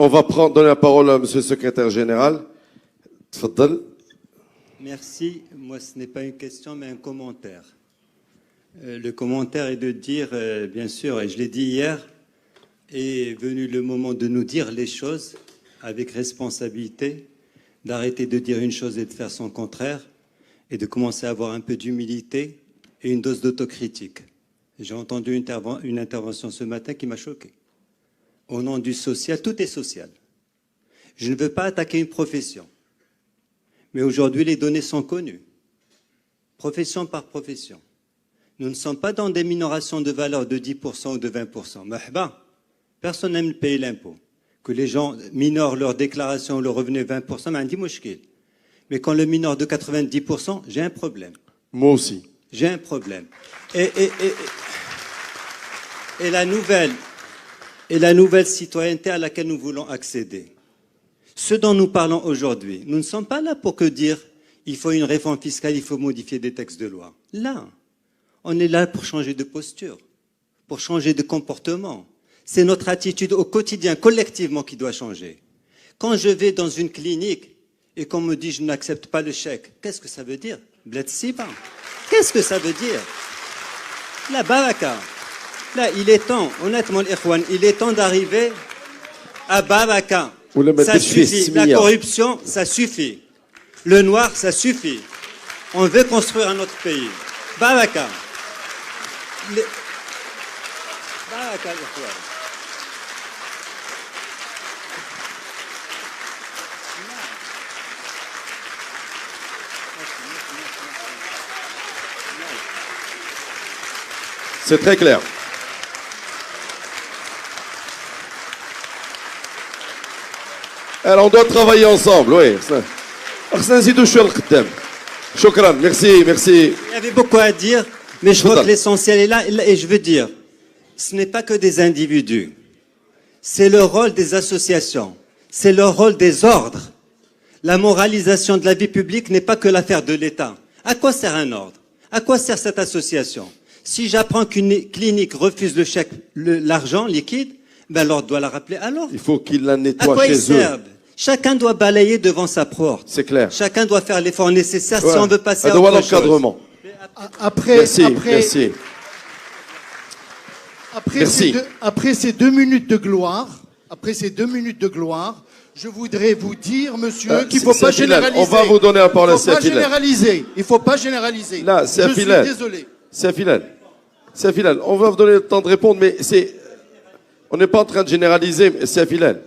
On va donner la parole à Monsieur le Secrétaire Général. Tfaddal. Merci. Moi, ce n'est pas une question, mais un commentaire. Le commentaire est de dire, bien sûr, et je l'ai dit hier, est venu le moment de nous dire les choses avec responsabilité, d'arrêter de dire une chose et de faire son contraire, et de commencer à avoir un peu d'humilité et une dose d'autocritique. J'ai entendu une intervention ce matin qui m'a choqué. Au nom du social, tout est social. Je ne veux pas attaquer une profession. Mais aujourd'hui, les données sont connues. Profession par profession. Nous ne sommes pas dans des minorations de valeur de 10% ou de 20%. Mahba, personne n'aime payer l'impôt. Que les gens minorent leur déclaration, leur revenu 20%, mais on dit mouchkil. Mais quand le minore de 90%, j'ai un problème. Moi aussi. J'ai un problème. Et la nouvelle citoyenneté à laquelle nous voulons accéder. Ce dont nous parlons aujourd'hui, nous ne sommes pas là pour que dire il faut une réforme fiscale, il faut modifier des textes de loi. Là, on est là pour changer de posture, pour changer de comportement. C'est notre attitude au quotidien, collectivement, qui doit changer. Quand je vais dans une clinique et qu'on me dit je n'accepte pas le chèque, qu'est-ce que ça veut dire? Bled-Siba. Qu'est-ce que ça veut dire? La baraka. Là, il est temps, honnêtement, l'Ikhwan, il est temps d'arriver à baraka. Ça suffit. La corruption, ça suffit. Le noir, ça suffit. On veut construire un autre pays. Baraka. Baraka, l'Ikhwan. C'est très clair. Alors, on doit travailler ensemble, oui. Shukran, merci, merci. Il y avait beaucoup à dire, mais je crois que l'essentiel est là. Et je veux dire, ce n'est pas que des individus. C'est le rôle des associations. C'est le rôle des ordres. La moralisation de la vie publique n'est pas que l'affaire de l'État. À quoi sert un ordre? À quoi sert cette association? Si j'apprends qu'une clinique refuse le chèque, l'argent liquide, ben l'ordre doit la rappeler. Alors, il faut qu'il la nettoie chez eux. À quoi ils servent? Chacun doit balayer devant sa porte. C'est clair. Chacun doit faire l'effort nécessaire si on veut passer à autre chose. Après ces 2 minutes de gloire, je voudrais vous dire, monsieur, qu'il ne faut pas généraliser. On va vous donner la parole à Safilal. Il ne faut pas généraliser. Là, je suis désolé. Safilal, on va vous donner le temps de répondre, mais on n'est pas en train de généraliser, Safilal.